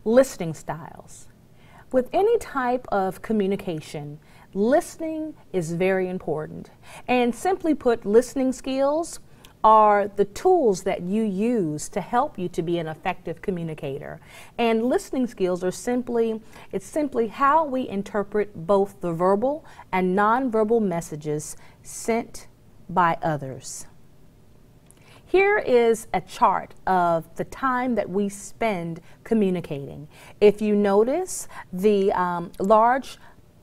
Listening styles. With any type of communication, listening is very important. And simply put, listening skills are the tools that you use to help you to be an effective communicator. And listening skills are simply how we interpret both the verbal and nonverbal messages sent by others. Here is a chart of the time that we spend communicating. If you notice, the large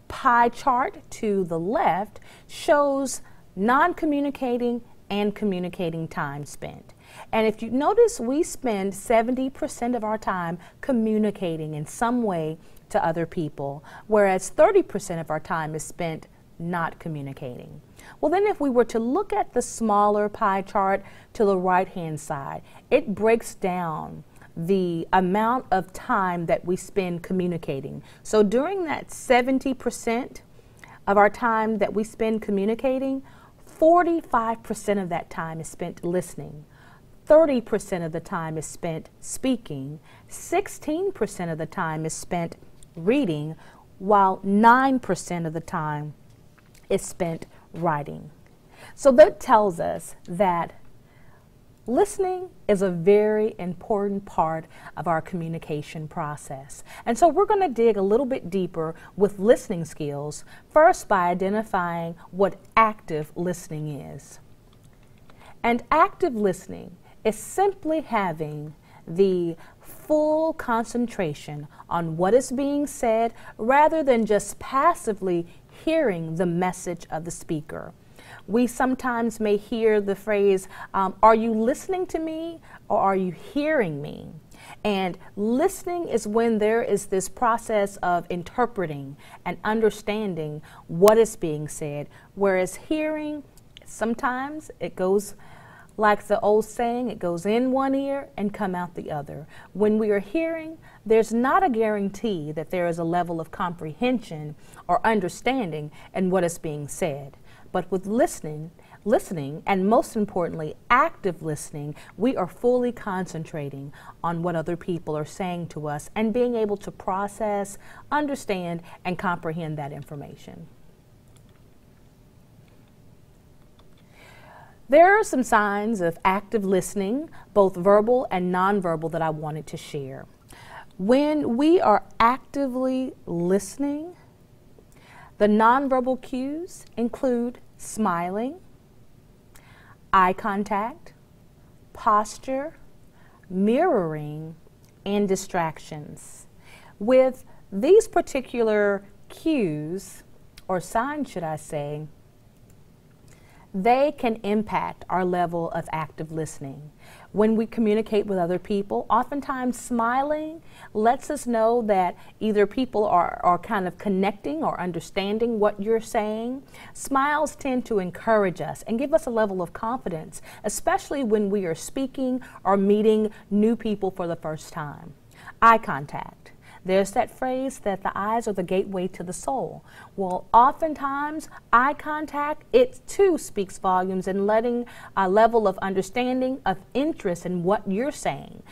pie chart to the left shows non-communicating and communicating time spent. And if you notice, we spend 70% of our time communicating in some way to other people, whereas 30% of our time is spent not communicating. Well, then if we were to look at the smaller pie chart to the right-hand side, it breaks down the amount of time that we spend communicating. So during that 70% of our time that we spend communicating, 45% of that time is spent listening. 30% of the time is spent speaking. 16% of the time is spent reading, while 9% of the time is spent writing. So that tells us that listening is a very important part of our communication process. And so we're going to dig a little bit deeper with listening skills, first by identifying what active listening is. And active listening is simply having the full concentration on what is being said rather than just passively hearing the message of the speaker. We sometimes may hear the phrase, are you listening to me or are you hearing me? And listening is when there is this process of interpreting and understanding what is being said, whereas hearing, sometimes it goes like the old saying, it goes in one ear and come out the other. When we are hearing, there's not a guarantee that there is a level of comprehension or understanding in what is being said. But with listening, and most importantly, active listening, we are fully concentrating on what other people are saying to us and being able to process, understand, and comprehend that information. There are some signs of active listening, both verbal and nonverbal, that I wanted to share. When we are actively listening, the nonverbal cues include smiling, eye contact, posture, mirroring, and distractions. With these particular cues, or signs should I say, they can impact our level of active listening. When we communicate with other people, oftentimes smiling lets us know that either people are kind of connecting or understanding what you're saying. Smiles tend to encourage us and give us a level of confidence, especially when we are speaking or meeting new people for the first time. Eye contact. There's that phrase that the eyes are the gateway to the soul. Well, oftentimes, eye contact, it too speaks volumes in letting a level of understanding, of interest in what you're saying.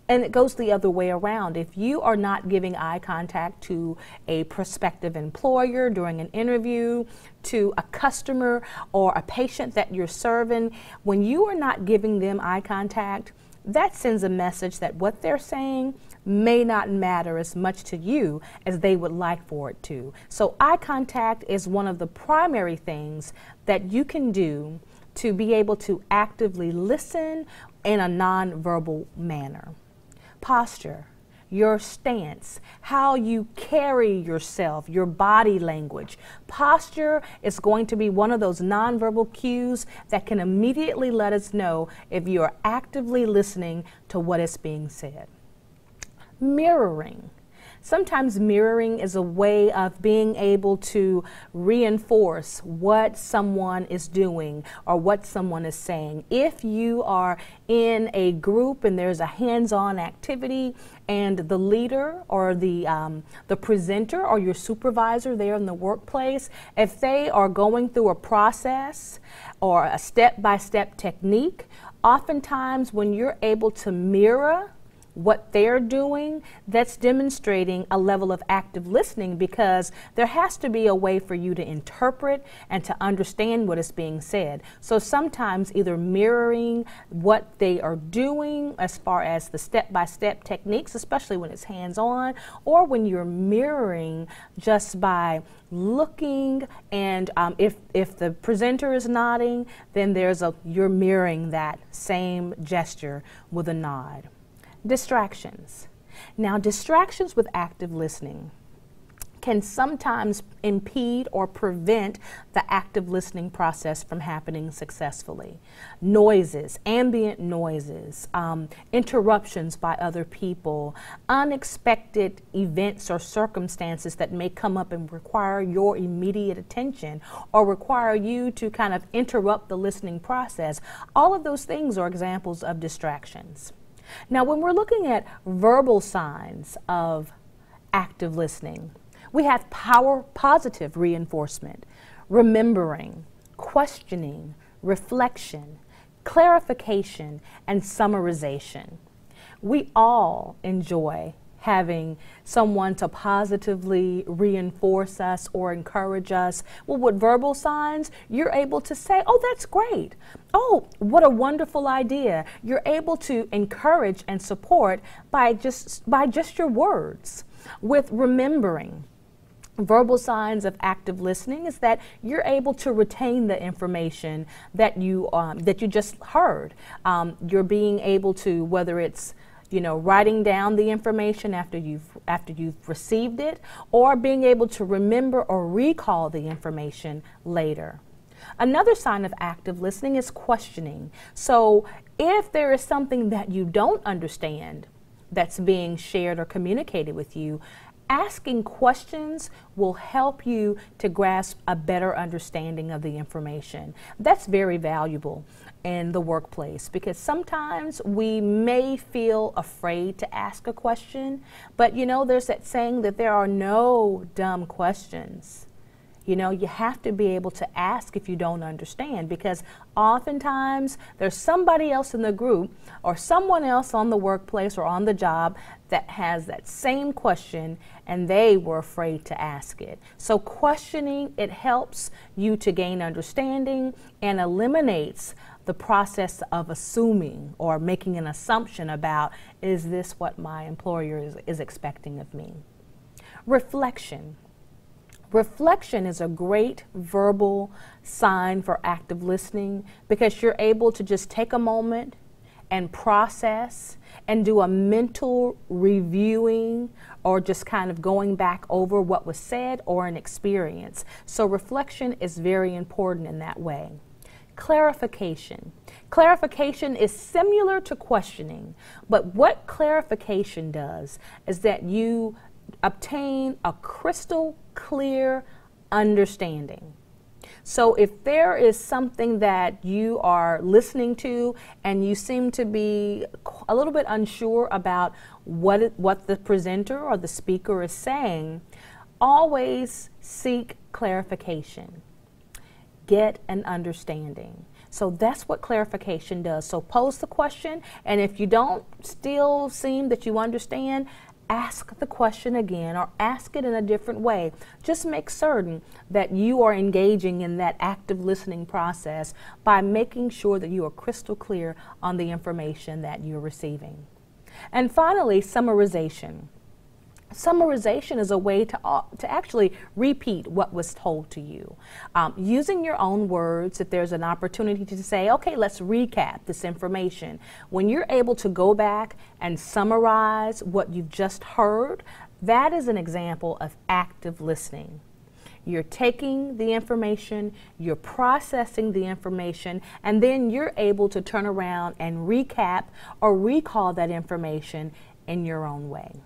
And it goes the other way around. If you are not giving eye contact to a prospective employer during an interview, to a customer or a patient that you're serving, when you are not giving them eye contact, that sends a message that what they're saying may not matter as much to you as they would like for it to. So eye contact is one of the primary things that you can do to be able to actively listen in a nonverbal manner. Posture, your stance, how you carry yourself, your body language. Posture is going to be one of those nonverbal cues that can immediately let us know if you are actively listening to what is being said. Mirroring. Sometimes mirroring is a way of being able to reinforce what someone is doing or what someone is saying. If you are in a group and there's a hands-on activity and the leader or the presenter or your supervisor there in the workplace, if they are going through a process or a step-by-step technique, oftentimes when you're able to mirror what they're doing, that's demonstrating a level of active listening, because there has to be a way for you to interpret and to understand what is being said. So sometimes either mirroring what they are doing as far as the step-by-step techniques, especially when it's hands-on, or when you're mirroring just by looking, and if the presenter is nodding, then you're mirroring that same gesture with a nod. Distractions. Now, distractions with active listening can sometimes impede or prevent the active listening process from happening successfully. Noises, ambient noises, interruptions by other people, unexpected events or circumstances that may come up and require your immediate attention or require you to kind of interrupt the listening process. All of those things are examples of distractions. Now, when we're looking at verbal signs of active listening, we have positive reinforcement, remembering, questioning, reflection, clarification, and summarization. We all enjoy having someone to positively reinforce us or encourage us. Well, with verbal signs, you're able to say, oh, that's great. Oh, what a wonderful idea. You're able to encourage and support by just your words. With remembering, verbal signs of active listening is that you're able to retain the information that you just heard. You're being able to, whether it's writing down the information after you've received it, or being able to remember or recall the information later. Another sign of active listening is questioning. So if there is something that you don't understand that's being shared or communicated with you, asking questions will help you to grasp a better understanding of the information. That's very valuable in the workplace, because sometimes we may feel afraid to ask a question, but there's that saying that there are no dumb questions. You have to be able to ask if you don't understand, because oftentimes there's somebody else in the group or someone else on the workplace or on the job that has that same question and they were afraid to ask it. So questioning, it helps you to gain understanding and eliminates the process of assuming or making an assumption about, is this what my employer is expecting of me? Reflection. Reflection is a great verbal sign for active listening, because you're able to just take a moment and process and do a mental reviewing, or just kind of going back over what was said or an experience. So reflection is very important in that way. Clarification. Clarification is similar to questioning, but what clarification does is that you obtain a crystal clear understanding. So if there is something that you are listening to and you seem to be a little bit unsure about what the presenter or the speaker is saying, always seek clarification. Get an understanding. So that's what clarification does. So pose the question, and if you don't still seem that you understand, ask the question again or ask it in a different way. Just make certain that you are engaging in that active listening process by making sure that you are crystal clear on the information that you're receiving. And finally, summarization. Summarization is a way to actually repeat what was told to you. Using your own words, if there's an opportunity to say, okay, let's recap this information. When you're able to go back and summarize what you've just heard, that is an example of active listening. You're taking the information, you're processing the information, and then you're able to turn around and recap or recall that information in your own way.